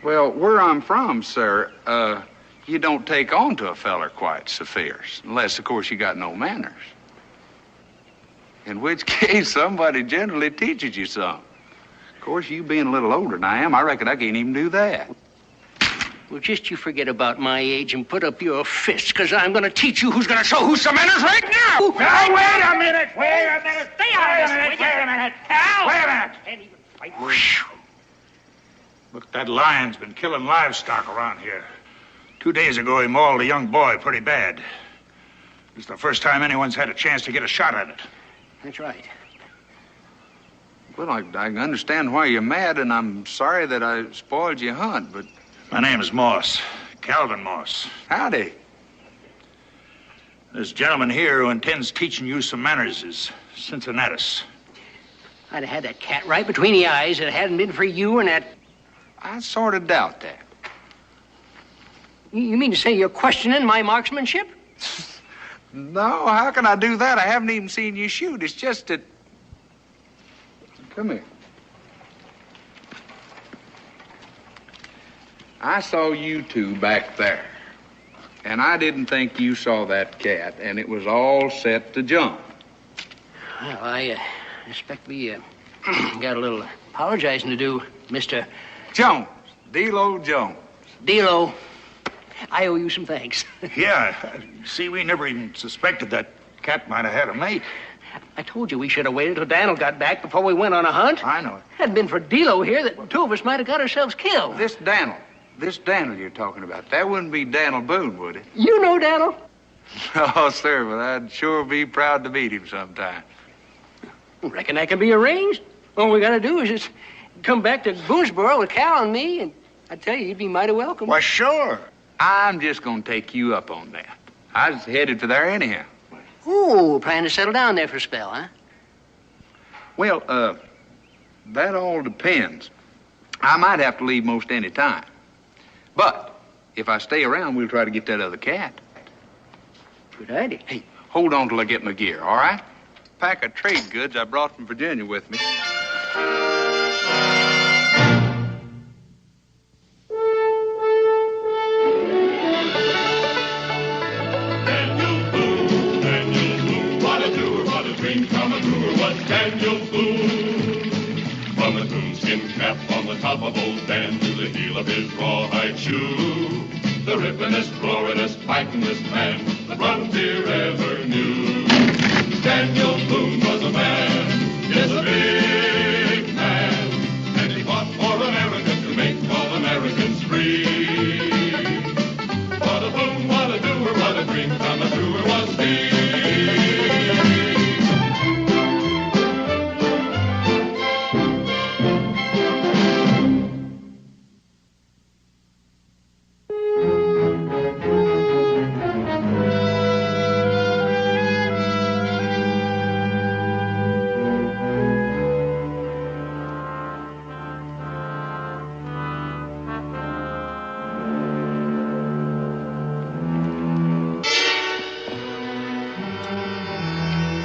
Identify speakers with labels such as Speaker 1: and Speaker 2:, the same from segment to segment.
Speaker 1: Well, where I'm from, sir, you don't take on to a feller quite so fierce. Unless, of course, you got no manners. In which case, somebody generally teaches you some. Of course, you being a little older than I am, I reckon I can't even do that.
Speaker 2: Well, just you forget about my age and put up your fists, because I'm going to teach you who's going to show who's some manners right now.
Speaker 3: Now, wait a minute. Stay out of this. Wait a minute. Al! Wait a minute.
Speaker 2: Can't even fight.
Speaker 3: Look, that lion's been killing livestock around here. 2 days ago, he mauled a young boy pretty bad. It's the first time anyone's had a chance to get a shot at it.
Speaker 2: That's right.
Speaker 1: Well, I can understand why you're mad, and I'm sorry that I spoiled your hunt, but...
Speaker 3: My name is Moss, Calvin Moss.
Speaker 1: Howdy.
Speaker 3: This gentleman here who intends teaching you some manners is Cincinnatus.
Speaker 2: I'd have had that cat right between the eyes if it hadn't been for you and that...
Speaker 1: I sort of doubt that.
Speaker 2: You mean to say you're questioning my marksmanship?
Speaker 1: No, how can I do that? I haven't even seen you shoot. It's just that... Come here. I saw you two back there, and I didn't think you saw that cat, and it was all set to jump.
Speaker 2: Well, I expect we got a little apologizing to do, Mr.
Speaker 1: Jones. Delo Jones.
Speaker 2: Delo, I owe you some thanks.
Speaker 3: Yeah, see, we never even suspected that cat might have had a mate.
Speaker 2: I told you we should have waited till Daniel got back before we went on a hunt.
Speaker 3: I know it.
Speaker 2: Hadn't been for Delo here, the two of us might have got ourselves killed.
Speaker 1: This Daniel you're talking about, that wouldn't be Daniel Boone, would it?
Speaker 2: You know Daniel?
Speaker 1: Oh, sir, but I'd sure be proud to meet him sometime.
Speaker 2: Reckon that can be arranged. All we gotta do is just come back to Boonesboro with Cal and me, and I tell you, you'd be mighty welcome.
Speaker 3: Why, sure.
Speaker 1: I'm just gonna take you up on that. I was headed for there anyhow.
Speaker 2: Oh, plan to settle down there for a spell, huh?
Speaker 1: Well, that all depends. I might have to leave most any time. But if I stay around, we'll try to get that other cat.
Speaker 2: Good idea.
Speaker 1: Hey, hold on till I get my gear, all right? Pack of trade goods I brought from Virginia with me.
Speaker 4: Daniel Boone, what a doer, what a dream come a brewer was Daniel Boone. From a coonskin cap on the top of old Dan to the heel of his rawhide shoe, the rippenest, roaringest, fightingest man the frontier ever knew. Daniel Boone was a man, yes, a big man, and he fought for America to make all Americans free. What a Boone, what a doer, what a dream come a truer was he.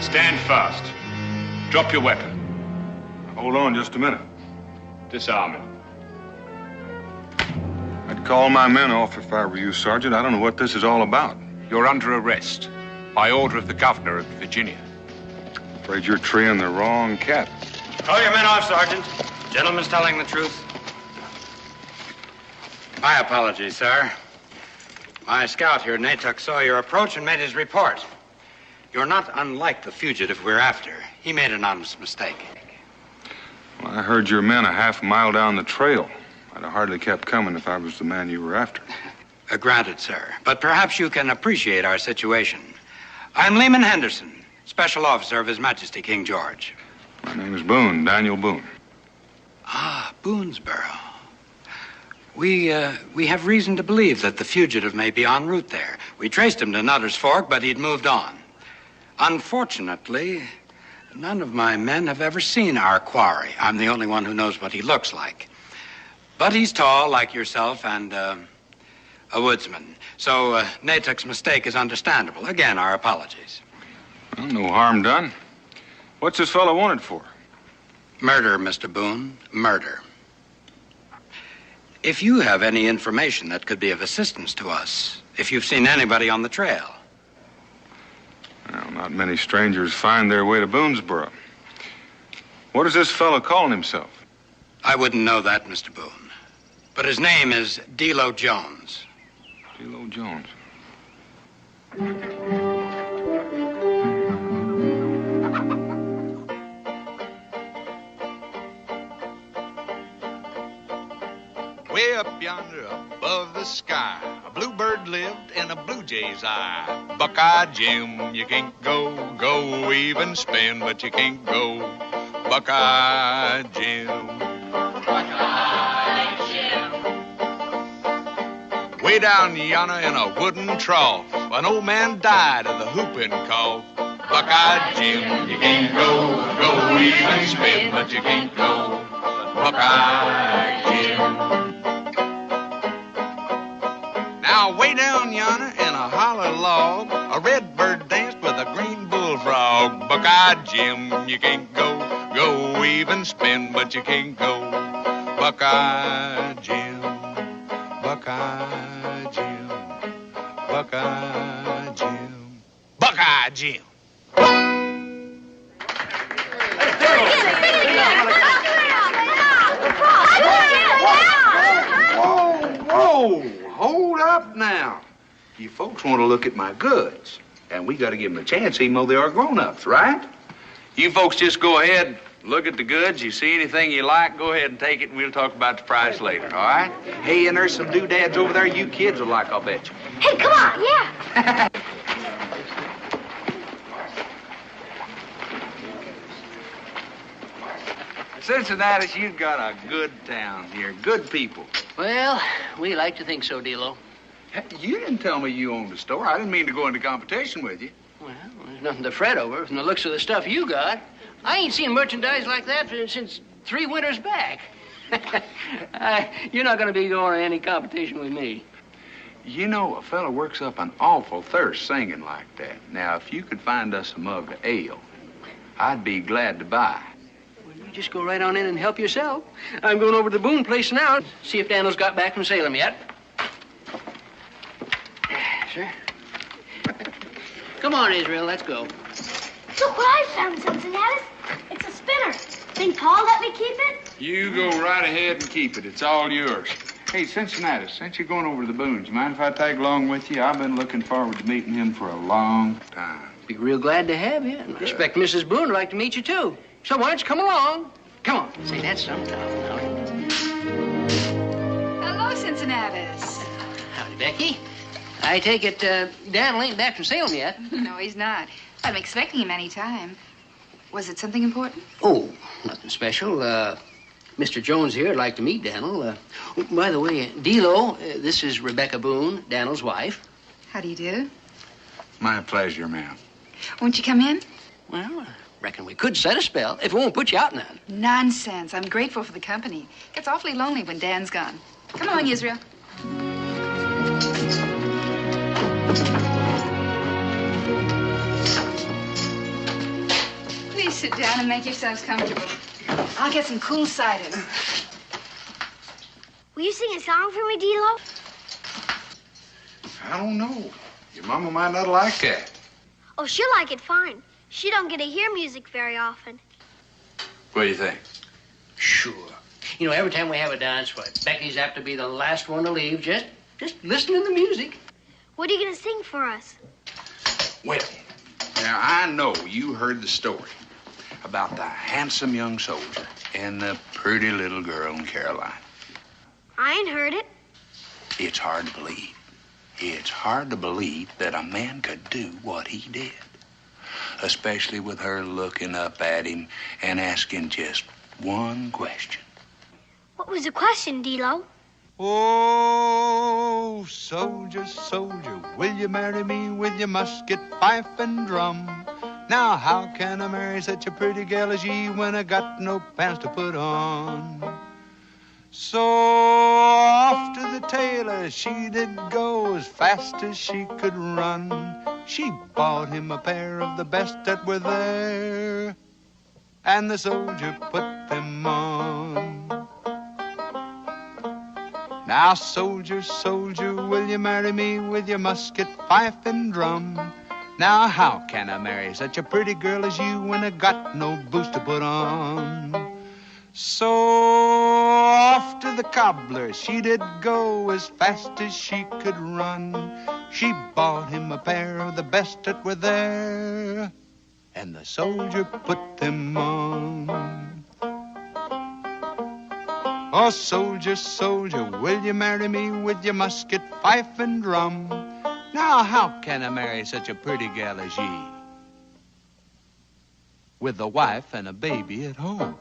Speaker 5: Stand fast. Drop your weapon.
Speaker 6: Hold on just a minute.
Speaker 5: Disarm him.
Speaker 6: I'd call my men off if I were you, Sergeant. I don't know what this is all about.
Speaker 5: You're under arrest by order of the governor of Virginia.
Speaker 6: Afraid you're treeing the wrong cat.
Speaker 7: Call your men off, Sergeant. Gentleman's telling the truth. My apologies, sir. My scout here, Natook, saw your approach and made his report. You're not unlike the fugitive we're after. He made an honest mistake.
Speaker 6: Well, I heard your men a half mile down the trail. I'd have hardly kept coming if I was the man you were after.
Speaker 7: Granted, sir. But perhaps you can appreciate our situation. I'm Lehman Henderson, Special Officer of His Majesty King George.
Speaker 6: My name is Boone, Daniel Boone.
Speaker 7: Ah, Boonesboro. We have reason to believe that the fugitive may be en route there. We traced him to Nutter's Fork, but he'd moved on. Unfortunately, none of my men have ever seen our quarry. I'm the only one who knows what he looks like. But he's tall, like yourself, and a woodsman. So Natook's mistake is understandable. Again, our apologies.
Speaker 6: Well, no harm done. What's this fellow wanted for?
Speaker 7: Murder, Mr. Boone. Murder. If you have any information that could be of assistance to us, if you've seen anybody on the trail.
Speaker 6: Well, not many strangers find their way to Boonesboro. What is this fellow calling himself?
Speaker 7: I wouldn't know that, Mr. Boone. But his name is Delo Jones.
Speaker 6: Delo Jones.
Speaker 1: Way up yonder above the sky, a bluebird lived in a blue jay's eye. Buckeye Jim, you can't go, even spin, but you can't go. Buckeye Jim. Buckeye Jim. Way down yonder in a wooden trough, an old man died of the whooping cough. Buckeye Jim, you can't go, even spin, but you can't go. Buckeye Jim. Now, way down yonder in a hollow log, a red bird danced with a green bullfrog. Buckeye Jim, you can't go, even spin, but you can't go. Buckeye Jim, Buckeye Jim, Buckeye Jim, Buckeye Jim. Whoa! Hold up now. You folks want to look at my goods, and we got to give them a chance even though they are grown-ups, right? You folks just go ahead, look at the goods. You see anything you like, go ahead and take it, and we'll talk about the price later, all right? Hey, and there's some doodads over there you kids will like, I'll bet you.
Speaker 8: Hey, come on, yeah.
Speaker 1: Cincinnati, you've got a good town here, good people.
Speaker 2: Well, we like to think so, Delo.
Speaker 1: Hey, you didn't tell me you owned a store. I didn't mean to go into competition with you.
Speaker 2: Well, there's nothing to fret over from the looks of the stuff you got. I ain't seen merchandise like that since 3 winters back. You're not going to be going to any competition with me.
Speaker 1: You know, a fella works up an awful thirst singing like that. Now, if you could find us a mug of ale, I'd be glad to buy.
Speaker 2: Well, you just go right on in and help yourself. I'm going over to the Boone place now, see if Daniel's got back from Salem yet. Sir. Come on, Israel, let's go.
Speaker 8: Look what I found, Cincinnati. It's a spinner. Think Paul let me keep it?
Speaker 1: You go right ahead and keep it. It's all yours. Hey, Cincinnati, since you're going over to the Boones, you mind if I tag along with you? I've been looking forward to meeting him for a long time.
Speaker 2: Be real glad to have you. And I expect Mrs. Boone would like to meet you, too. So why don't you come along? Come on. Say, that's some time.
Speaker 9: Hello, Cincinnatus.
Speaker 2: Howdy, Becky. I take it Daniel ain't back from Salem yet.
Speaker 9: No, he's not. I'm expecting him any time. Was it something important?
Speaker 2: Oh, nothing special. Mr. Jones here would like to meet Daniel. By the way, Delo, this is Rebecca Boone, Daniel's wife.
Speaker 9: How do you do?
Speaker 1: My pleasure, ma'am.
Speaker 9: Won't you come in?
Speaker 2: Well, I reckon we could set a spell if it won't put you out none.
Speaker 9: Nonsense. I'm grateful for the company. Gets awfully lonely when Dan's gone. Come along, Israel. Please sit down and make yourselves comfortable. I'll get some cool cider.
Speaker 8: Will you sing a song for me, Delo?
Speaker 1: I don't know. Your mama might not like that.
Speaker 8: Oh, she'll like it fine. She don't get to hear music very often.
Speaker 1: What do you think?
Speaker 2: Sure. You know, every time we have a dance, Becky's apt to be the last one to leave. Just listen to the music.
Speaker 8: What are you going to sing for us?
Speaker 1: Well, now, I know you heard the story about the handsome young soldier and the pretty little girl in Carolina.
Speaker 8: I ain't heard it.
Speaker 1: It's hard to believe. It's hard to believe that a man could do what he did, especially with her looking up at him and asking just one question.
Speaker 8: What was the question, Delo?
Speaker 1: Oh, soldier, soldier, will you marry me with your musket, fife, and drum? Now, how can I marry such a pretty gal as ye when I got no pants to put on? So off to the tailor she did go as fast as she could run. She bought him a pair of the best that were there, and the soldier put them on. Now, soldier, soldier, will you marry me with your musket, fife, and drum? Now, how can I marry such a pretty girl as you when I got no boots to put on? So off to the cobbler she did go as fast as she could run. She bought him a pair of the best that were there, and the soldier put them on. Oh, soldier, soldier, will you marry me with your musket, fife, and drum? Now, how can I marry such a pretty gal as ye, with a wife and a baby at home?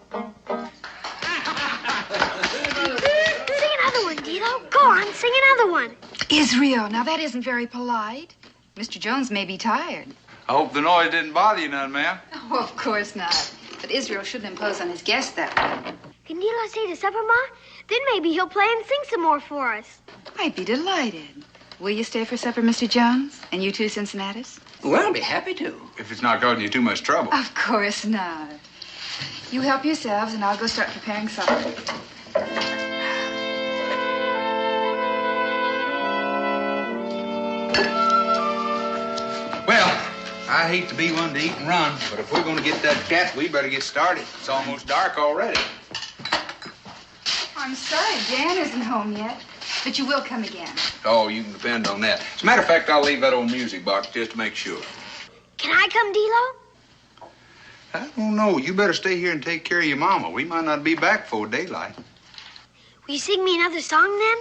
Speaker 8: Sing another one, Delo. Go on, sing another one.
Speaker 9: Israel, now that isn't very polite. Mr. Jones may be tired.
Speaker 6: I hope the noise didn't bother you none, ma'am.
Speaker 9: Oh, of course not. But Israel shouldn't impose on his guests that way.
Speaker 8: Can Delo stay to supper, Ma? Then maybe he'll play and sing some more for us.
Speaker 9: I'd be delighted. Will you stay for supper, Mr. Jones? And you too, Cincinnatus?
Speaker 2: Well, I'll be happy to.
Speaker 6: If it's not causing you too much trouble.
Speaker 9: Of course not. You help yourselves, and I'll go start preparing supper.
Speaker 10: Well, I hate to be one to eat and run, but if we're going to get that cat, we better get started. It's almost dark already.
Speaker 9: I'm sorry Dan isn't home yet, but you will come again.
Speaker 10: Oh, you can depend on that. As a matter of fact, I'll leave that old music box just to make sure.
Speaker 8: Can I come, Delo?
Speaker 10: I don't know. You better stay here and take care of your mama. We might not be back before daylight.
Speaker 8: Will you sing me another song then?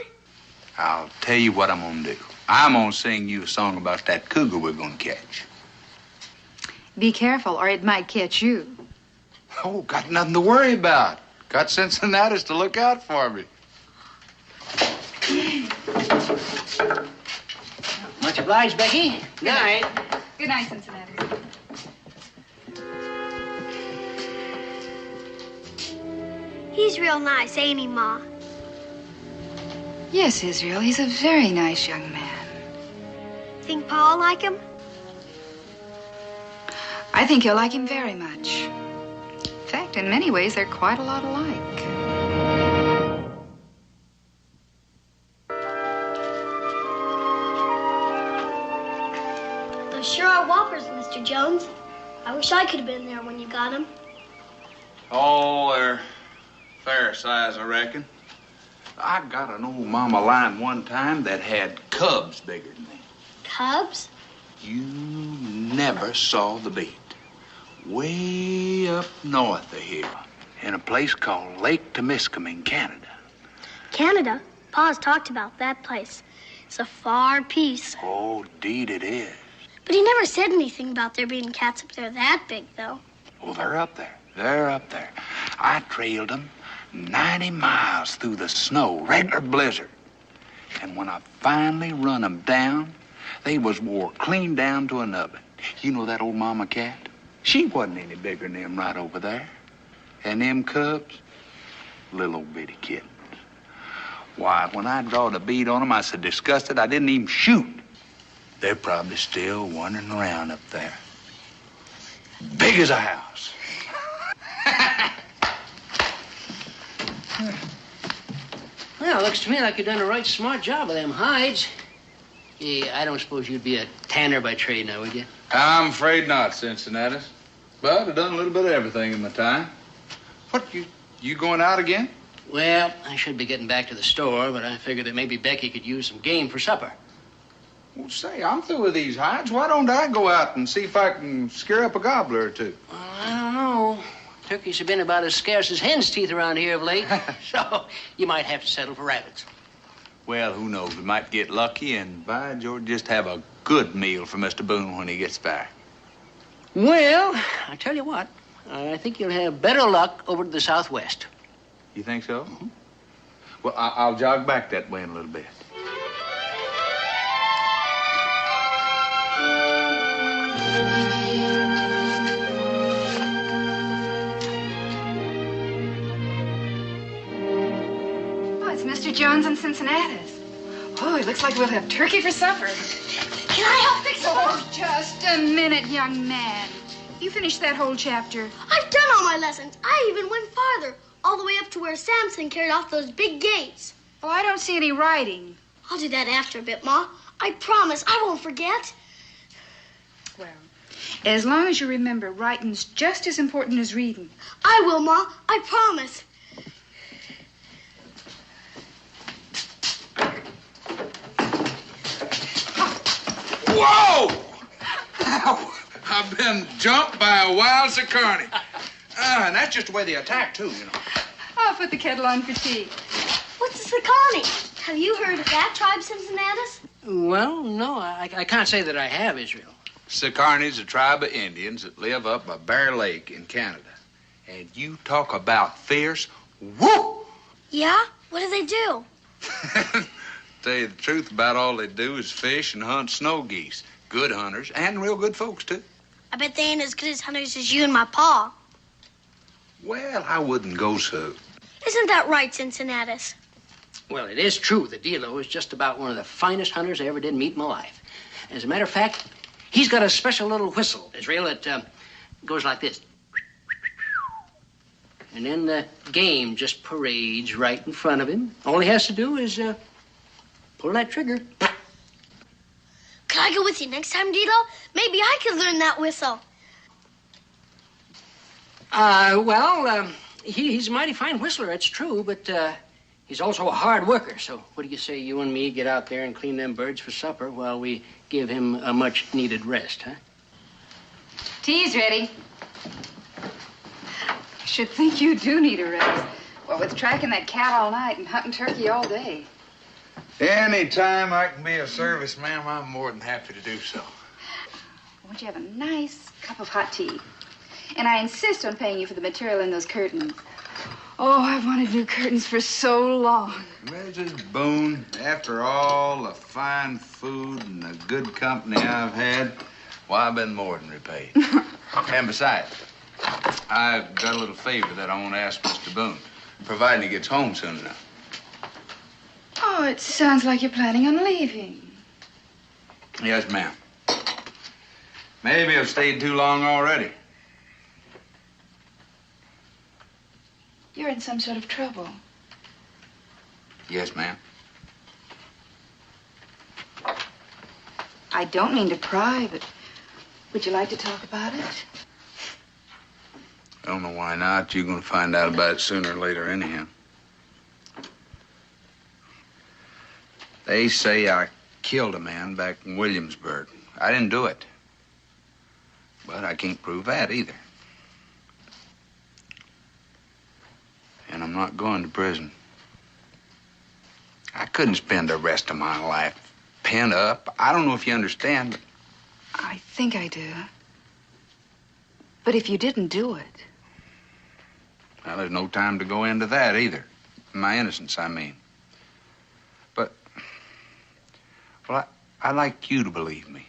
Speaker 10: I'll tell you what I'm going to do. I'm going to sing you a song about that cougar we're going to catch.
Speaker 9: Be careful, or it might catch you.
Speaker 10: Oh, got nothing to worry about. Got Cincinnatus to look out for me.
Speaker 2: Much obliged, Becky. Good night.
Speaker 9: Good night, Cincinnati.
Speaker 8: He's real nice, ain't he, Ma?
Speaker 9: Yes, Israel, he's a very nice young man.
Speaker 8: Think Pa'll like him?
Speaker 9: I think you'll like him very much. In fact, in many ways, they're quite a lot alike.
Speaker 8: Those sure are whoppers, Mr. Jones. I wish I could have been there when you got them.
Speaker 10: Oh, they're fair size, I reckon. I got an old mama lion one time that had cubs bigger than me.
Speaker 8: Cubs?
Speaker 10: You never saw the beat. Way up north of here, in a place called Lake Temiskaming in Canada.
Speaker 8: Canada? Pa's talked about that place. It's a far piece.
Speaker 10: Oh, deed it is.
Speaker 8: But he never said anything about there being cats up there that big, though.
Speaker 10: Oh, they're up there. They're up there. I trailed them 90 miles through the snow, regular blizzard. And when I finally run them down, they was wore clean down to an oven. You know that old mama cat? She wasn't any bigger than them right over there. And them cubs, little old bitty kittens. Why, when I drawed a bead on them, I was so disgusted I didn't even shoot. They're probably still wandering around up there. Big as a house.
Speaker 2: Well, it looks to me like you've done a right smart job of them hides. I don't suppose you'd be a tanner by trade now, would you?
Speaker 10: I'm afraid not, Cincinnatus. But I've done a little bit of everything in my time. What, you going out again?
Speaker 2: Well, I should be getting back to the store, but I figured that maybe Becky could use some game for supper.
Speaker 10: Well, say, I'm through with these hides. Why don't I go out and see if I can scare up a gobbler or two?
Speaker 2: Well, I don't know. Turkeys have been about as scarce as hen's teeth around here of late, so you might have to settle for rabbits.
Speaker 10: Well, who knows? We might get lucky and, by George, just have a good meal for Mr. Boone when he gets back.
Speaker 2: Well, I tell you what, I think you'll have better luck over to the southwest.
Speaker 10: You think so? Mm-hmm. Well, I'll jog back that way in a little bit.
Speaker 9: Mr. Jones and Cincinnatus. Oh, it looks like we'll have turkey for supper.
Speaker 8: Can I help fix it?
Speaker 9: Oh, just a minute, young man. You finished that whole chapter.
Speaker 8: I've done all my lessons. I even went farther, all the way up to where Samson carried off those big gates.
Speaker 9: Oh, I don't see any writing.
Speaker 8: I'll do that after a bit, Ma. I promise I won't forget.
Speaker 9: Well, as long as you remember, writing's just as important as reading.
Speaker 8: I will, Ma. I promise.
Speaker 10: Whoa! I've been jumped by a wild Seacarney. And that's just the way they attack, too, you know.
Speaker 9: I'll put the kettle on for tea.
Speaker 8: What's the Seacarney? Have you heard of that tribe, Cincinnatus?
Speaker 2: Well, no, I can't say that I have, Israel.
Speaker 10: Seacarney's a tribe of Indians that live up by Bear Lake in Canada. And you talk about fierce, whoop!
Speaker 8: Yeah? What do they do?
Speaker 10: Tell you the truth, about all they do is fish and hunt snow geese. Good hunters, and real good folks, too.
Speaker 8: I bet they ain't as good as hunters as you and my pa.
Speaker 10: Well, I wouldn't go so.
Speaker 8: Isn't that right, Cincinnatus?
Speaker 2: Well, it is true that Delo is just about one of the finest hunters I ever did meet in my life. As a matter of fact, he's got a special little whistle, Israel, that goes like this. And then the game just parades right in front of him. All he has to do is pull that trigger.
Speaker 8: Could I go with you next time, Delo? Maybe I could learn that whistle.
Speaker 2: He's a mighty fine whistler, it's true, but he's also a hard worker. So what do you say you and me get out there and clean them birds for supper while we give him a much-needed rest, huh?
Speaker 9: Tea's ready. I should think you do need a rest. Well, with tracking that cat all night and hunting turkey all day.
Speaker 10: Anytime I can be of service, ma'am, I'm more than happy to do so.
Speaker 9: Won't you have a nice cup of hot tea? And I insist on paying you for the material in those curtains. Oh, I've wanted new curtains for so long.
Speaker 10: Mrs. Boone, after all the fine food and the good company I've had, well, I've been more than repaid. And besides, I've got a little favor that I want to ask Mr. Boone, providing he gets home soon enough.
Speaker 9: Oh, it sounds like you're planning on leaving.
Speaker 10: Yes, ma'am. Maybe I've stayed too long already.
Speaker 9: You're in some sort of trouble.
Speaker 10: Yes, ma'am.
Speaker 9: I don't mean to pry, but would you like to talk about it?
Speaker 10: I don't know why not. You're going to find out about it sooner or later anyhow. They say I killed a man back in Williamsburg. I didn't do it. But I can't prove that either. And I'm not going to prison. I couldn't spend the rest of my life penned up. I don't know if you understand, but...
Speaker 9: I think I do. But if you didn't do it...
Speaker 10: Well, there's no time to go into that either. My innocence, I mean. But... Well, I'd like you to believe me.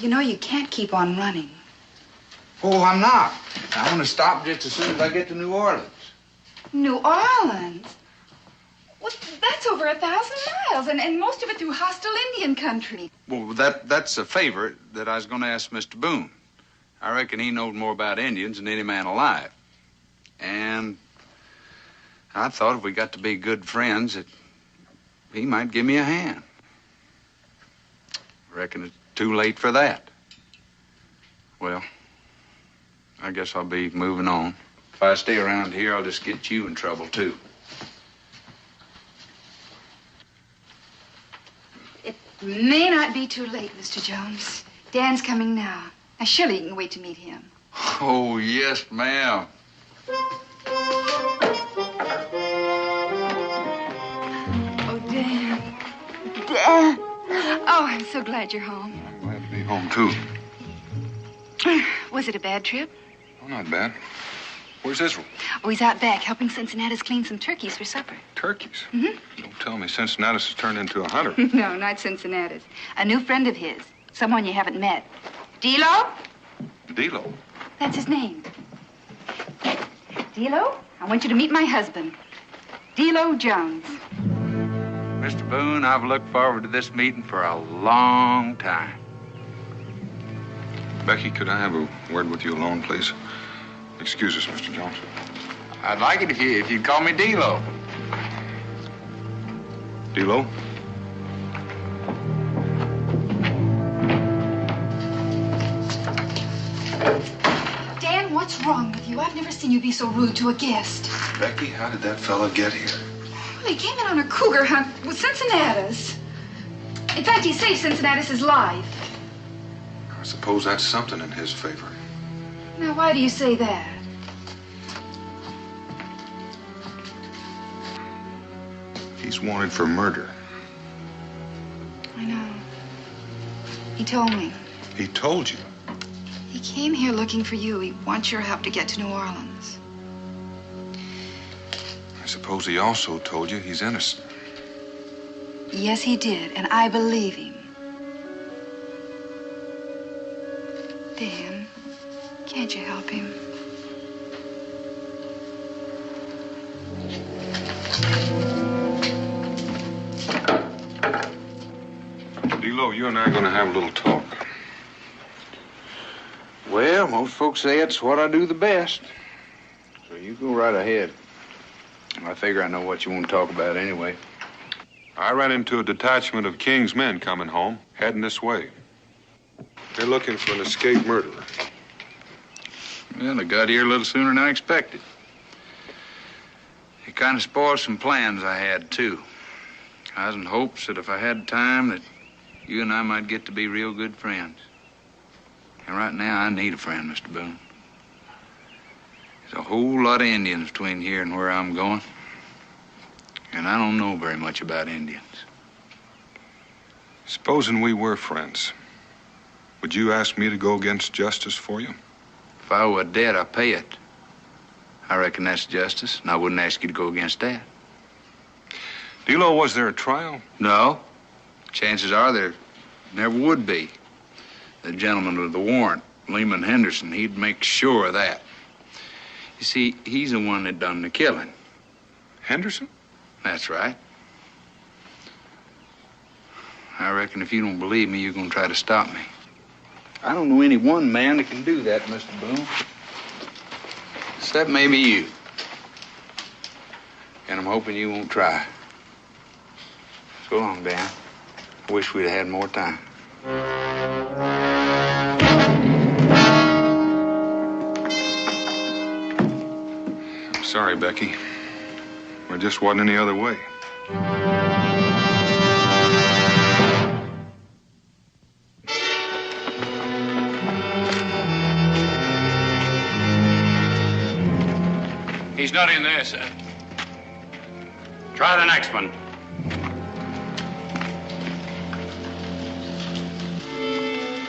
Speaker 9: You know, you can't keep on running.
Speaker 10: Oh, I'm not. I want to stop just as soon as I get to New Orleans.
Speaker 9: New Orleans? Well, that's over 1,000 miles, and most of it through hostile Indian country.
Speaker 10: Well, that's a favor that I was going to ask Mr. Boone. I reckon he knows more about Indians than any man alive. And I thought if we got to be good friends, that he might give me a hand. Reckon it's too late for that. Well, I guess I'll be moving on. If I stay around here, I'll just get you in trouble, too.
Speaker 9: It may not be too late, Mr. Jones. Dan's coming now. Now, surely you can wait to meet him.
Speaker 10: Oh, yes, ma'am.
Speaker 9: Oh, Dan. Dan. Oh, I'm so glad you're home.
Speaker 6: I'm glad to be home, too.
Speaker 9: Was it a bad trip?
Speaker 6: Oh, not bad. Where's Israel?
Speaker 9: Oh, he's out back helping Cincinnatus clean some turkeys for supper.
Speaker 6: Turkeys?
Speaker 9: Mm-hmm.
Speaker 6: Don't tell me Cincinnatus has turned into a hunter.
Speaker 9: No, not Cincinnatus. A new friend of his. Someone you haven't met. Delo?
Speaker 6: Delo?
Speaker 9: That's his name. Delo, I want you to meet my husband. Delo Jones.
Speaker 10: Mr. Boone, I've looked forward to this meeting for a long time.
Speaker 6: Becky, could I have a word with you alone, please? Excuse us, Mr. Jones.
Speaker 10: I'd like it if you'd call me Delo.
Speaker 6: Delo?
Speaker 9: Dan, what's wrong with you? I've never seen you be so rude to a guest.
Speaker 6: Becky, how did that fella get here?
Speaker 9: Well, he came in on a cougar hunt with Cincinnatus. In fact, he saved Cincinnatus' life.
Speaker 6: I suppose that's something in his favor.
Speaker 9: Now, why do you say that?
Speaker 6: He's wanted for murder.
Speaker 9: I know. He told me.
Speaker 6: He told you?
Speaker 9: He came here looking for you. He wants your help to get to New Orleans.
Speaker 6: I suppose he also told you he's innocent.
Speaker 9: Yes, he did, and I believe him. Dan, can't you help him?
Speaker 6: Delo, you and I are going to have a little talk.
Speaker 10: Well, most folks say it's what I do the best. So you go right ahead. I figure I know what you want to talk about anyway.
Speaker 6: I ran into a detachment of King's men coming home, heading this way. They're looking for an escaped murderer.
Speaker 10: Well, I got here a little sooner than I expected. It kind of spoiled some plans I had, too. I was in hopes that if I had time, that you and I might get to be real good friends. And right now, I need a friend, Mr. Boone. There's a whole lot of Indians between here and where I'm going. And I don't know very much about Indians.
Speaker 6: Supposing we were friends, would you ask me to go against justice for you?
Speaker 10: If I owe a debt, I pay it. I reckon that's justice, and I wouldn't ask you to go against that.
Speaker 6: Delo, was there a trial?
Speaker 10: No. Chances are there never would be. The gentleman with the warrant, Lehman Henderson, he'd make sure of that. You see, he's the one that done the killing.
Speaker 6: Henderson?
Speaker 10: That's right. I reckon if you don't believe me, you're gonna try to stop me. I don't know any one man that can do that, Mr. Boone. Except maybe you. And I'm hoping you won't try. So long, Dan. I wish we'd had more time.
Speaker 6: I'm sorry, Becky. There just wasn't any other way.
Speaker 7: He's not in there, sir. Try the next one.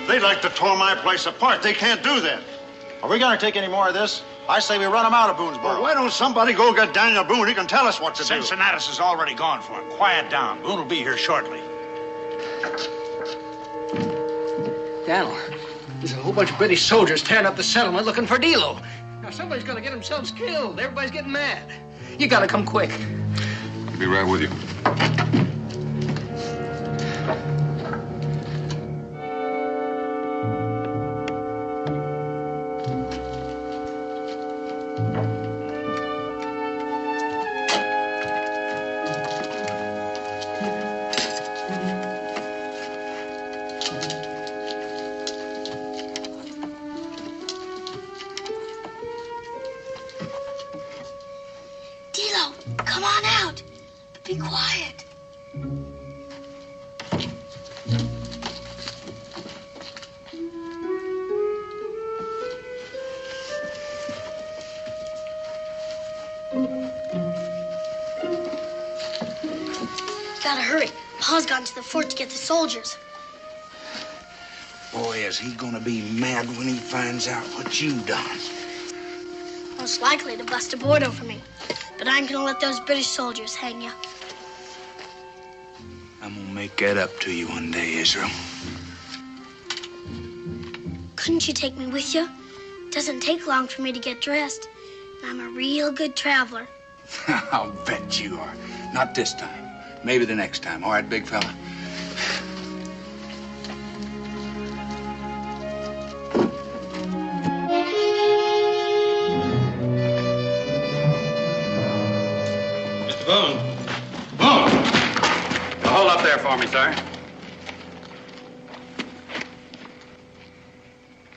Speaker 11: They'd like to tore my place apart. They can't do that. Are we going to take any more of this? I say we run them out of Boonesboro. Well, why don't somebody go get Daniel Boone? He can tell us what to do.
Speaker 3: Cincinnatus is already gone for him. Quiet down. Boone will be here shortly.
Speaker 2: Daniel, there's a whole bunch of British soldiers tearing up the settlement looking for Delo. Now, somebody's going to get themselves killed. Everybody's getting mad. You got to come quick.
Speaker 6: I'll be right with you.
Speaker 8: Delo, come on out. Be quiet. Gotta hurry. Pa's gone to the fort to get the soldiers.
Speaker 10: Boy, is he gonna be mad when he finds out what you've done.
Speaker 8: Most likely to bust a board over me. But I ain't gonna let those British soldiers hang you.
Speaker 10: I'm gonna make that up to you one day, Israel.
Speaker 8: Couldn't you take me with you? It doesn't take long for me to get dressed. And I'm a real good traveler.
Speaker 10: I'll bet you are. Not this time. Maybe the next time. All right, big fella?
Speaker 7: Mr. Boone. Boone! Hold up there for me, sir.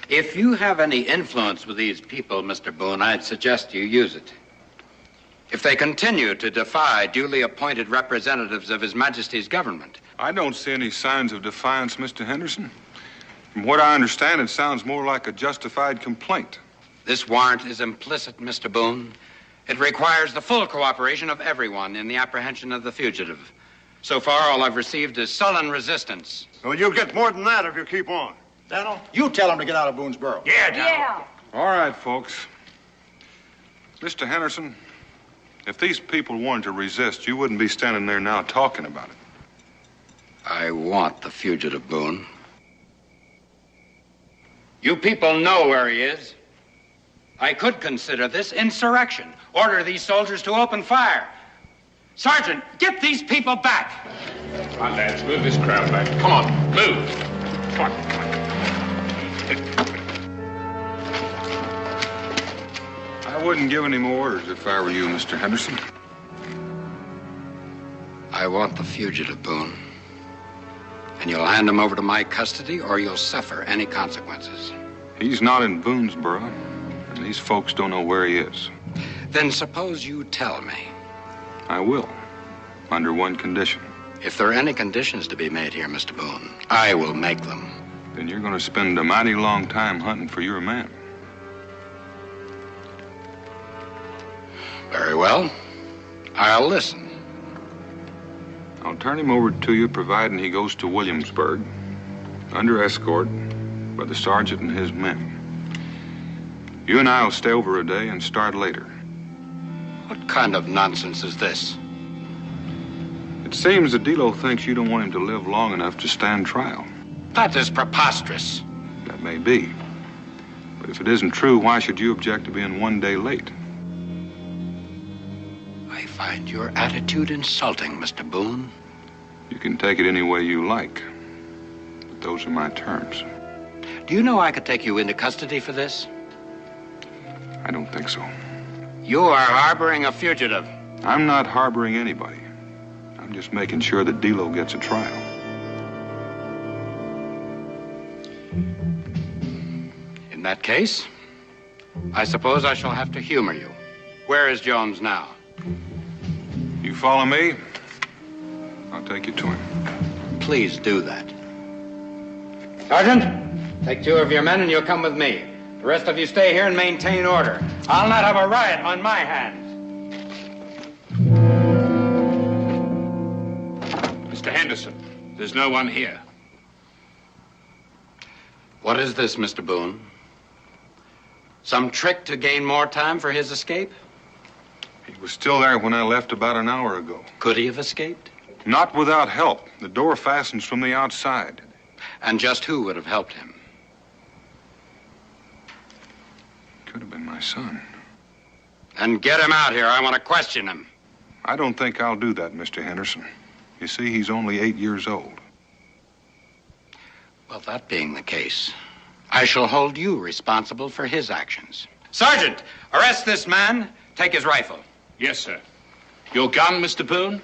Speaker 7: If you have any influence with these people, Mr. Boone, I'd suggest you use it. If they continue to defy duly appointed representatives of His Majesty's government.
Speaker 6: I don't see any signs of defiance, Mr. Henderson. From what I understand, it sounds more like a justified complaint.
Speaker 7: This warrant is implicit, Mr. Boone. It requires the full cooperation of everyone in the apprehension of the fugitive. So far, all I've received is sullen resistance.
Speaker 11: Well, you'll get more than that if you keep on. Daniel, you tell him to get out of Boonesboro.
Speaker 3: Yeah, Delo.
Speaker 8: Yeah.
Speaker 6: All right, folks. Mr. Henderson, if these people wanted to resist, you wouldn't be standing there now talking about it.
Speaker 7: I want the fugitive, Boone. You people know where he is. I could consider this insurrection. Order these soldiers to open fire. Sergeant, get these people back.
Speaker 3: Come on, lads, move this crowd back. Come on, move. Come on, come on.
Speaker 6: I wouldn't give any more orders if I were you, Mr. Henderson.
Speaker 7: I want the fugitive, Boone. And you'll hand him over to my custody, or you'll suffer any consequences.
Speaker 6: He's not in Boonesboro, and these folks don't know where he is.
Speaker 7: Then suppose you tell me.
Speaker 6: I will, under one condition.
Speaker 7: If there are any conditions to be made here, Mr. Boone, I will make them.
Speaker 6: Then you're going to spend a mighty long time hunting for your man.
Speaker 7: Very well. I'll listen.
Speaker 6: I'll turn him over to you, providing he goes to Williamsburg, under escort by the sergeant and his men. You and I will stay over a day and start later.
Speaker 7: What kind of nonsense is this?
Speaker 6: It seems that Delo thinks you don't want him to live long enough to stand trial.
Speaker 7: That is preposterous.
Speaker 6: That may be. But if it isn't true, why should you object to being one day late?
Speaker 7: I find your attitude insulting, Mr. Boone.
Speaker 6: You can take it any way you like. But those are my terms.
Speaker 7: Do you know I could take you into custody for this?
Speaker 6: I don't think so.
Speaker 7: You are harboring a fugitive.
Speaker 6: I'm not harboring anybody. I'm just making sure that Delo gets a trial.
Speaker 7: In that case, I suppose I shall have to humor you. Where is Jones now?
Speaker 6: You follow me? I'll take you to him.
Speaker 7: Please do that. Sergeant, take 2 of your men and you'll come with me. The rest of you stay here and maintain order. I'll not have a riot on my hands.
Speaker 3: Mr. Henderson, there's no one here.
Speaker 7: What is this, Mr. Boone? Some trick to gain more time for his escape?
Speaker 6: He was still there when I left about an hour ago.
Speaker 7: Could he have escaped?
Speaker 6: Not without help. The door fastens from the outside.
Speaker 7: And just who would have helped him?
Speaker 6: Could have been my son.
Speaker 7: And get him out here. I want to question him.
Speaker 6: I don't think I'll do that, Mr. Henderson. You see, he's only 8 years old.
Speaker 7: Well, that being the case, I shall hold you responsible for his actions. Sergeant, arrest this man. Take his rifle.
Speaker 3: Yes, sir. Your gun, Mr. Boone?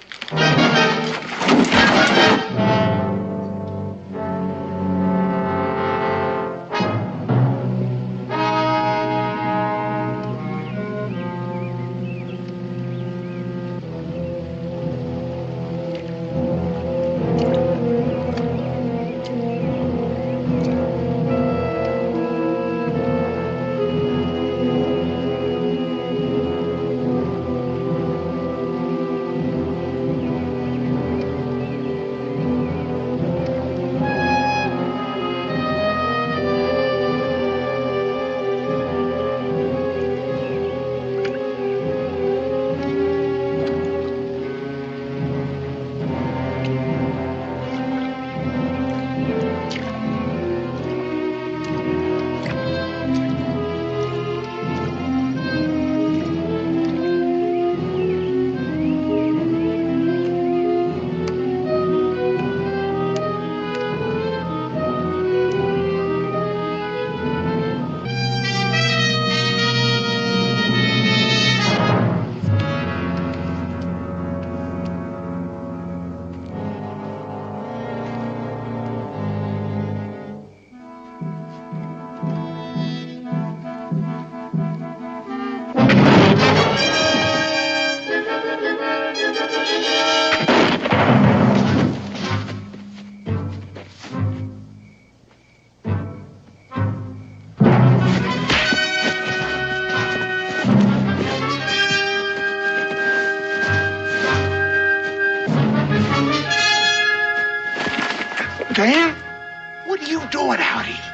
Speaker 10: What are you doing out here?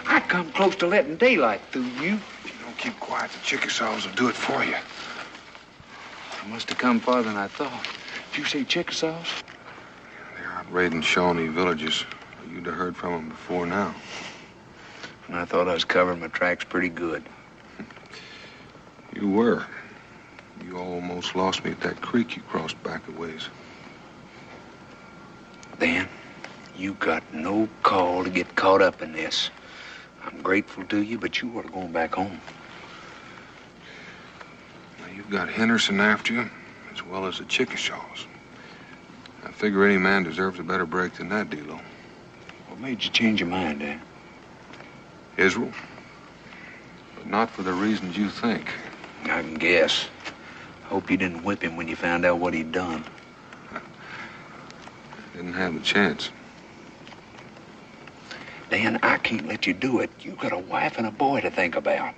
Speaker 10: I come close to letting daylight through you.
Speaker 6: If you don't keep quiet, the Chickasaws will do it for you.
Speaker 10: I must have come farther than I thought. Did you say Chickasaws?
Speaker 6: They're out raiding Shawnee villages. You'd have heard from them before now.
Speaker 10: And I thought I was covering my tracks pretty good.
Speaker 6: You were. You almost lost me at that creek you crossed back a ways.
Speaker 10: Dan, you got no call to get caught up in this. I'm grateful to you, but you ought to go back home.
Speaker 6: Now, you've got Henderson after you, as well as the Chickasaws. I figure any man deserves a better break than that, Delo.
Speaker 10: What made you change your mind, Dan?
Speaker 6: Israel. But not for the reasons you think.
Speaker 10: I can guess. Hope you didn't whip him when you found out what he'd done.
Speaker 6: Didn't have the chance.
Speaker 10: Dan, I can't let you do it. You got a wife and a boy to think about.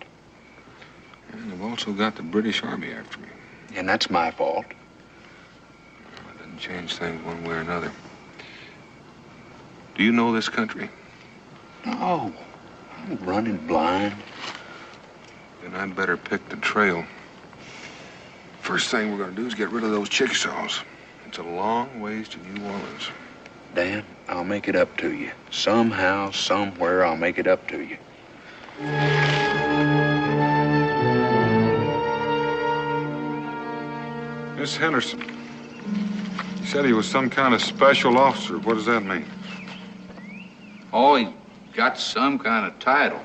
Speaker 6: And I've also got the British Army after me.
Speaker 10: And that's my fault.
Speaker 6: That doesn't change things one way or another. Do you know this country?
Speaker 10: No. I'm running blind.
Speaker 6: Then I'd better pick the trail. First thing we're going to do is get rid of those Chickasaws. It's a long ways to New Orleans.
Speaker 10: Dan, I'll make it up to you. Somehow, somewhere, I'll make it up to you.
Speaker 6: Miss Henderson. You said he was some kind of special officer. What does that mean?
Speaker 10: Oh, he got some kind of title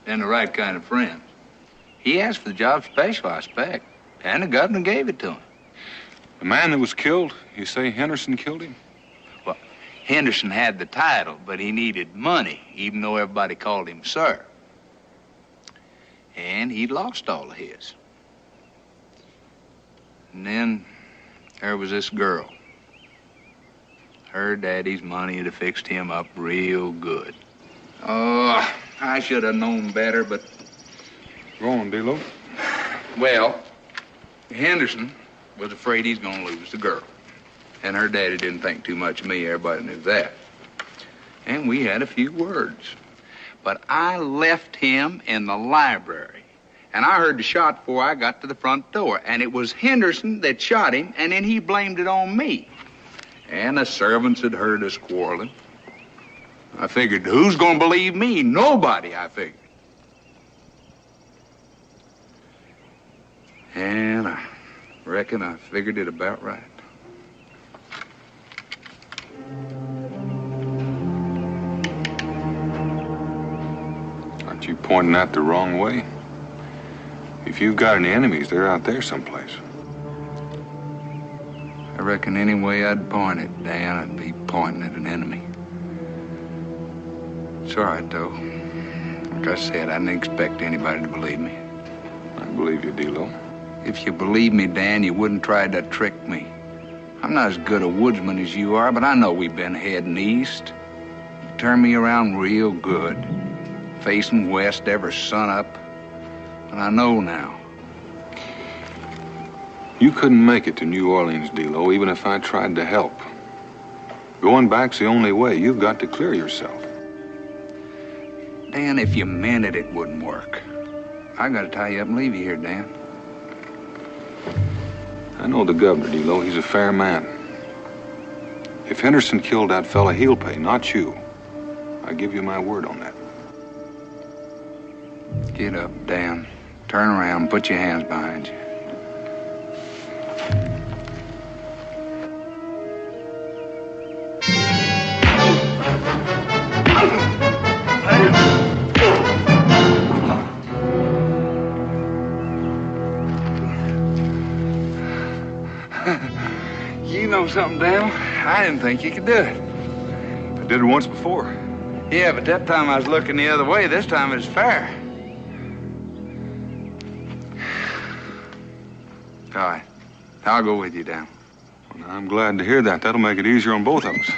Speaker 10: and the right kind of friends. He asked for the job special, I expect, and the governor gave it to him.
Speaker 6: The man that was killed, you say Henderson killed him?
Speaker 10: Well, Henderson had the title, but he needed money, even though everybody called him sir. And he'd lost all of his. And then there was this girl. Her daddy's money had fixed him up real good. Oh, I should have known better, but...
Speaker 6: Go on, Delo.
Speaker 10: Well, Henderson was afraid he's gonna lose the girl. And her daddy didn't think too much of me. Everybody knew that. And we had a few words. But I left him in the library. And I heard the shot before I got to the front door. And it was Henderson that shot him, and then he blamed it on me. And the servants had heard us quarreling. I figured, who's gonna believe me? Nobody, I figured. And I reckon I figured it about right.
Speaker 6: Aren't you pointing that the wrong way? If you've got any enemies, they're out there someplace.
Speaker 10: I reckon any way I'd point it, Dan, I'd be pointing at an enemy. It's all right, though. Like I said, I didn't expect anybody to believe me.
Speaker 6: I believe you, Delo.
Speaker 10: If you believe me, Dan, you wouldn't try to trick me. I'm not as good a woodsman as you are, but I know we've been heading east. You turned me around real good, facing west ever sunup. And I know now.
Speaker 6: You couldn't make it to New Orleans, Delo, even if I tried to help. Going back's the only way. You've got to clear yourself.
Speaker 10: Dan, if you meant it, it wouldn't work. I gotta tie you up and leave you here, Dan.
Speaker 6: I know the governor, Delo. He's a fair man. If Henderson killed that fella, he'll pay, not you. I give you my word on that.
Speaker 10: Get up, Dan. Turn around, put your hands behind you. You know something, Dale? I didn't think you could do it.
Speaker 6: I did it once before.
Speaker 10: Yeah, but that time I was looking the other way. This time it's fair. All right. I'll go with you, Dan.
Speaker 6: Well, I'm glad to hear that. That'll make it easier on both of us.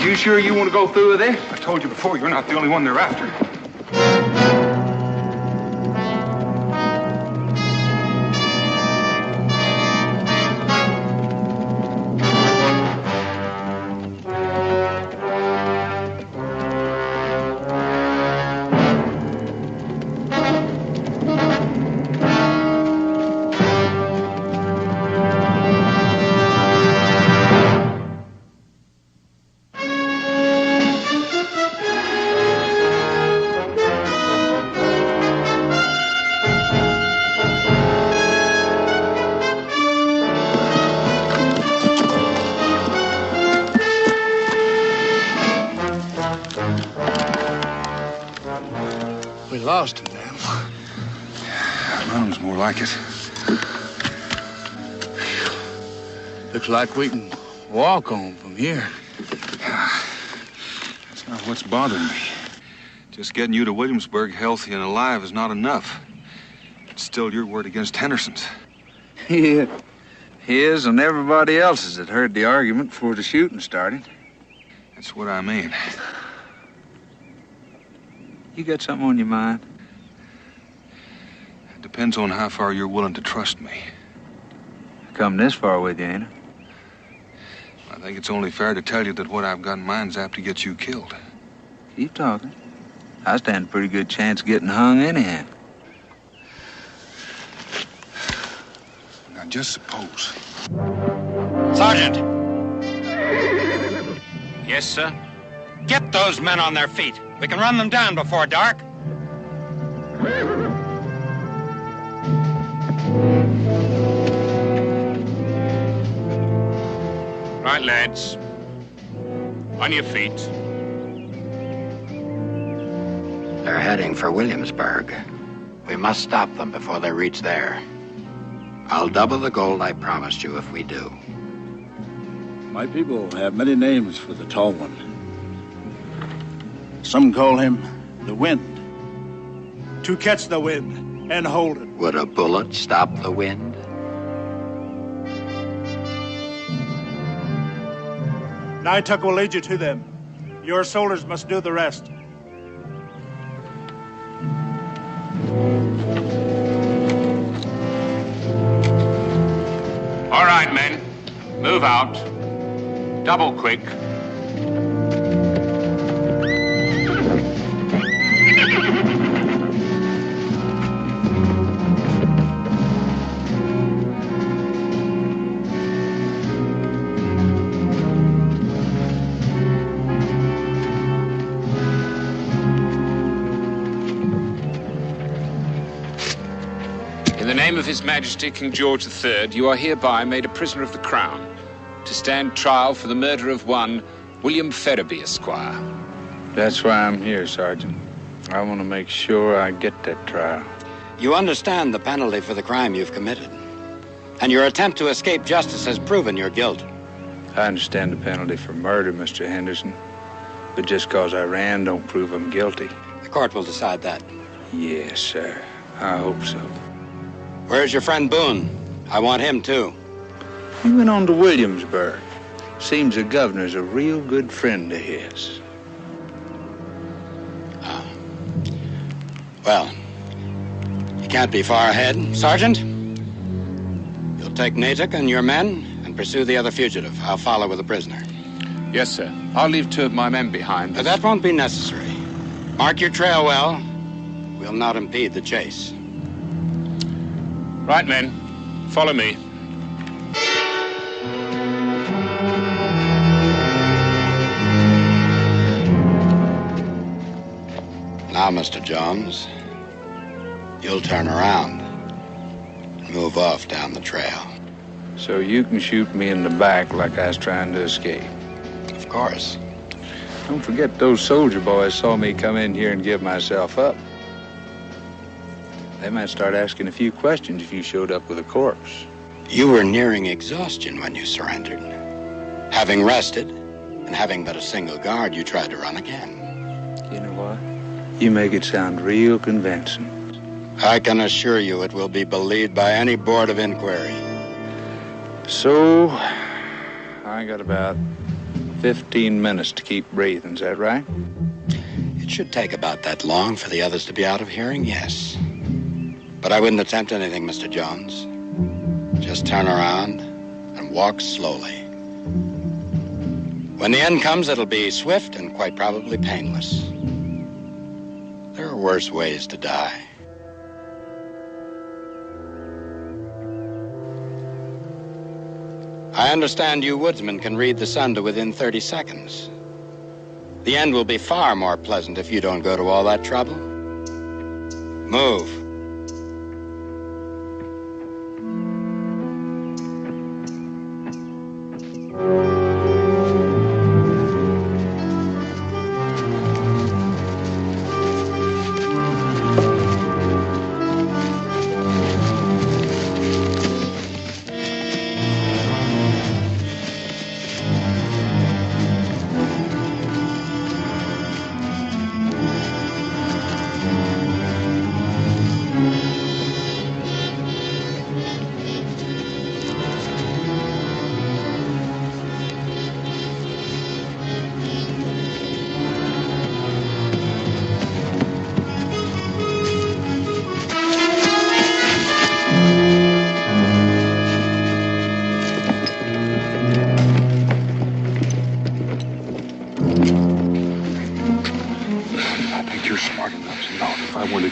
Speaker 6: You sure you want to go through with it? I told you before, you're not the only one they're after.
Speaker 10: We lost him, Delo.
Speaker 6: Sounds more like it.
Speaker 10: Looks like we can walk home from here.
Speaker 6: That's not what's bothering me. Just getting you to Williamsburg healthy and alive is not enough. It's still your word against Henderson's.
Speaker 10: Yeah. His and everybody else's that heard the argument before the shooting started.
Speaker 6: That's what I mean.
Speaker 10: You got something on your mind?
Speaker 6: It depends on how far you're willing to trust me.
Speaker 10: I come this far with you, ain't I?
Speaker 6: I think it's only fair to tell you that what I've got in mind's apt to get you killed.
Speaker 10: Keep talking. I stand a pretty good chance of getting hung anyhow.
Speaker 6: Now, just suppose.
Speaker 7: Sergeant! Yes, sir? Get those men on their feet. We can run them down before dark.
Speaker 5: Right, lads. On your feet.
Speaker 7: They're heading for Williamsburg. We must stop them before they reach there. I'll double the gold I promised you if we do.
Speaker 11: My people have many names for the tall one. Some call him the wind. To catch the wind and hold it.
Speaker 7: Would a bullet stop the wind?
Speaker 11: Nightuck will lead you to them. Your soldiers must do the rest.
Speaker 5: All right, men. Move out. Double quick. In the name of His Majesty King George III, you are hereby made a prisoner of the Crown to stand trial for the murder of one William Ferriby, Esquire.
Speaker 10: That's why I'm here, Sergeant. I want to make sure I get that trial.
Speaker 7: You understand the penalty for the crime you've committed. And your attempt to escape justice has proven your guilt.
Speaker 10: I understand the penalty for murder, Mr. Henderson. But just cause I ran don't prove I'm guilty.
Speaker 7: The court will decide that.
Speaker 10: Yes, sir. I hope so.
Speaker 7: Where's your friend Boone? I want him, too.
Speaker 10: He went on to Williamsburg. Seems the governor's a real good friend of his.
Speaker 7: Well, you can't be far ahead, Sergeant. You'll take Natick and your men and pursue the other fugitive. I'll follow with the prisoner.
Speaker 5: Yes, sir. I'll leave 2 of my men behind.
Speaker 7: But that won't be necessary. Mark your trail well. We'll not impede the chase.
Speaker 5: Right, men. Follow me.
Speaker 7: Now, Mr. Jones, you'll turn around and move off down the trail.
Speaker 10: So you can shoot me in the back like I was trying to escape.
Speaker 7: Of course.
Speaker 10: Don't forget those soldier boys saw me come in here and give myself up. They might start asking a few questions if you showed up with a corpse.
Speaker 7: You were nearing exhaustion when you surrendered. Having rested and having but a single guard, you tried to run again.
Speaker 10: You know what? You make it sound real convincing.
Speaker 7: I can assure you it will be believed by any board of inquiry.
Speaker 10: So, I got about
Speaker 6: 15 minutes to keep breathing, is that right?
Speaker 7: It should take about that long for the others to be out of hearing, yes. But I wouldn't attempt anything, Mr. Jones. Just turn around and walk slowly. When the end comes, it'll be swift and quite probably painless. There are worse ways to die. I understand you woodsmen can read the sun to within 30 seconds. The end will be far more pleasant if you don't go to all that trouble. Move.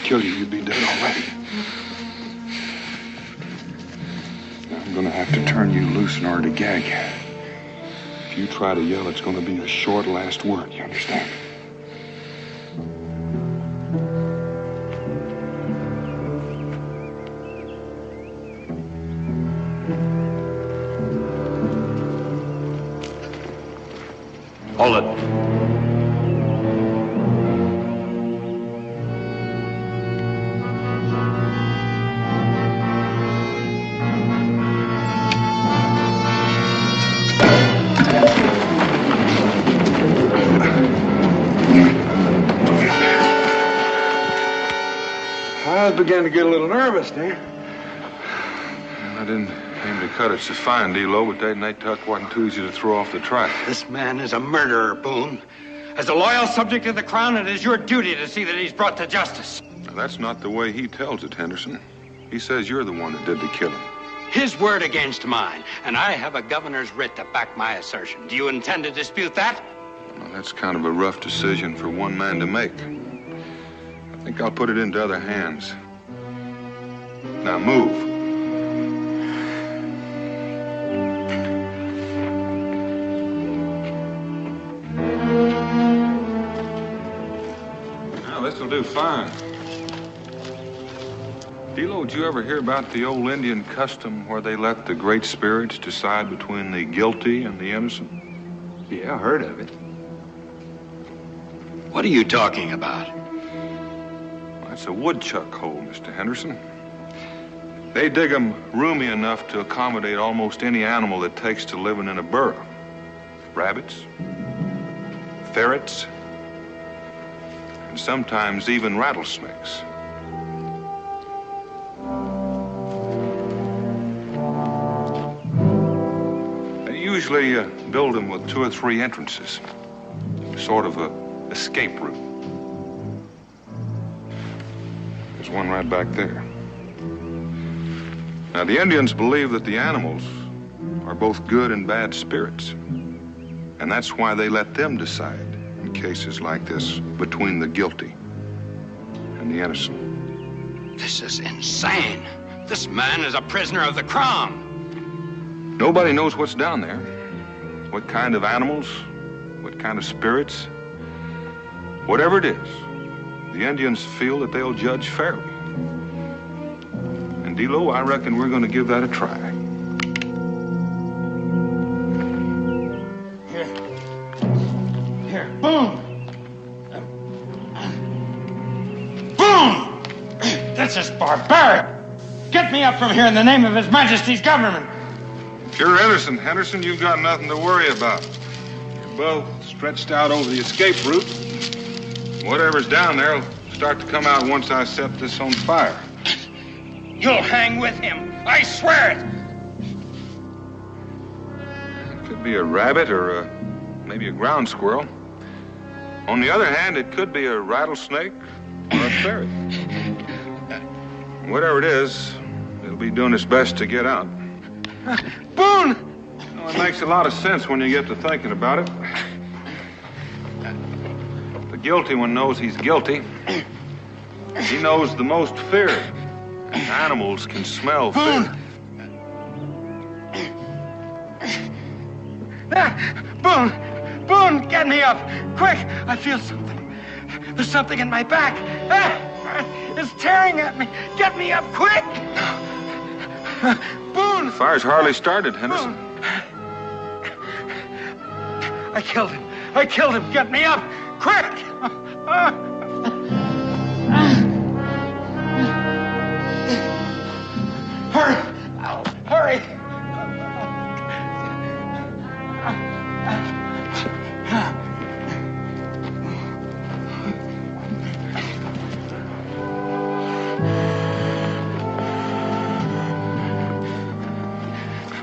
Speaker 6: Kill you, you'd be dead already. I'm gonna have to turn you loose in order to gag you. If you try to yell, it's gonna be a short last word, you understand?
Speaker 11: Hold it.
Speaker 6: I began to get a little nervous, Dan. I didn't aim to cut it so fine, Delo, but that night tuck wasn't too easy to throw off the track.
Speaker 7: This man is a murderer, Boone. As a loyal subject of the Crown, it is your duty to see that he's brought to justice.
Speaker 6: Now, that's not the way he tells it, Henderson. He says you're the one that did the killing.
Speaker 7: His word against mine, and I have a governor's writ to back my assertion. Do you intend to dispute that?
Speaker 6: Well, that's kind of a rough decision for one man to make. I think I'll put it into other hands. Now move. Now this'll do fine. Delo, did you ever hear about the old Indian custom where they let the great spirits decide between the guilty and the innocent?
Speaker 11: Yeah, I heard of it.
Speaker 7: What are you talking about?
Speaker 6: That's a woodchuck hole, Mr. Henderson. They dig them roomy enough to accommodate almost any animal that takes to living in a burrow. Rabbits, ferrets, and sometimes even rattlesnakes. They usually build them with 2 or 3 entrances, sort of a escape route. There's one right back there. Now, the Indians believe that the animals are both good and bad spirits. And that's why they let them decide in cases like this between the guilty and the innocent.
Speaker 7: This is insane. This man is a prisoner of the Crown.
Speaker 6: Nobody knows what's down there. What kind of animals, what kind of spirits. Whatever it is, the Indians feel that they'll judge fairly. And Delo, I reckon we're going to give that a try.
Speaker 11: Here, Boone! Boone! This is barbaric! Get me up from here in the name of His Majesty's government!
Speaker 6: If you're innocent, Henderson, you've got nothing to worry about. You're both stretched out over the escape route. Whatever's down there will start to come out once I set this on fire.
Speaker 7: You'll hang with him. I swear it.
Speaker 6: It could be a rabbit or maybe a ground squirrel. On the other hand, it could be a rattlesnake or a ferret. Whatever it is, it'll be doing its best to get out.
Speaker 12: Boone!
Speaker 6: Well, it makes a lot of sense when you get to thinking about it. The guilty one knows he's guilty. He knows the most fear. Animals can smell fear.
Speaker 12: Boone! Boone, get me up! Quick! I feel something. There's something in my back. It's tearing at me. Get me up, quick! Boone!
Speaker 6: The fire's hardly started, Henderson.
Speaker 12: Boone. I killed him. I killed him. Get me up, quick! Hurry! Hurry!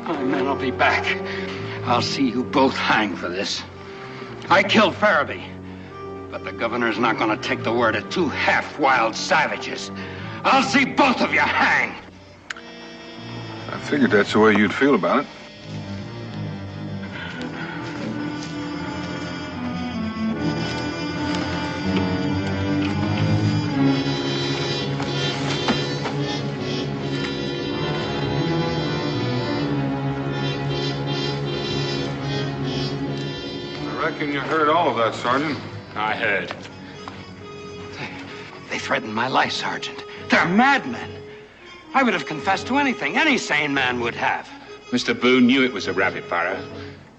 Speaker 12: My men will be back. I'll see you both hang for this. I killed Farabee, but the governor's not going to take the word of two half-wild savages. I'll see both of you hang.
Speaker 6: I figured that's the way you'd feel about it. I reckon you heard all of that, Sergeant.
Speaker 5: I heard.
Speaker 7: They threatened my life, Sergeant. They're madmen. I would have confessed to anything any sane man would have.
Speaker 5: Mr. Boone knew it was a rabbit burrow.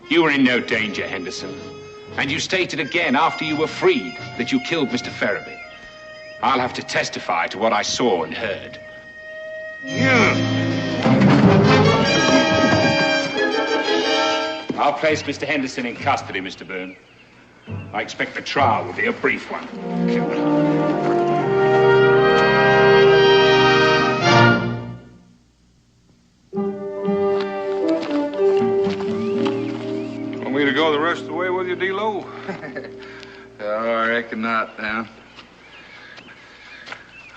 Speaker 5: You were in no danger, Henderson. And you stated again after you were freed that you killed Mr. Farabee. I'll have to testify to what I saw and heard. I'll place Mr. Henderson in custody, Mr. Boone. I expect the trial will be a brief one.
Speaker 6: Want me to go the rest of the way with you, Delo?
Speaker 10: Oh, I reckon not, now.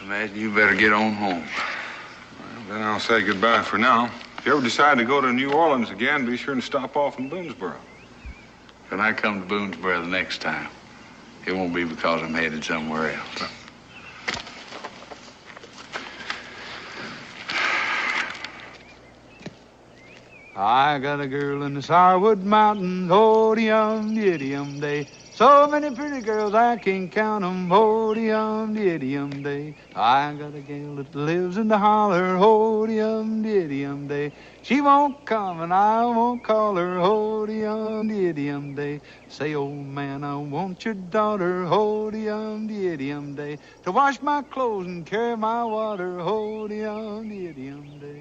Speaker 10: Imagine you better get on home.
Speaker 6: Well, then I'll say goodbye for now. If you ever decide to go to New Orleans again, be sure and stop off in Boonesboro.
Speaker 10: When I come to Boonesboro the next time, it won't be because I'm headed somewhere else.
Speaker 1: I got a girl in the Sourwood Mountains, oh-de-yum, diddy-yum day. So many pretty girls, I can't count 'em, oh-de-yum, diddy-yum day. I got a gal that lives in the holler, oh-de-yum, diddy-yum day. She won't come and I won't call her, oh-de-yum, diddy-yum day. Say, old man, I want your daughter, oh-de-yum, diddy-yum day. To wash my clothes and carry my water, oh-de-yum, diddy-yum day.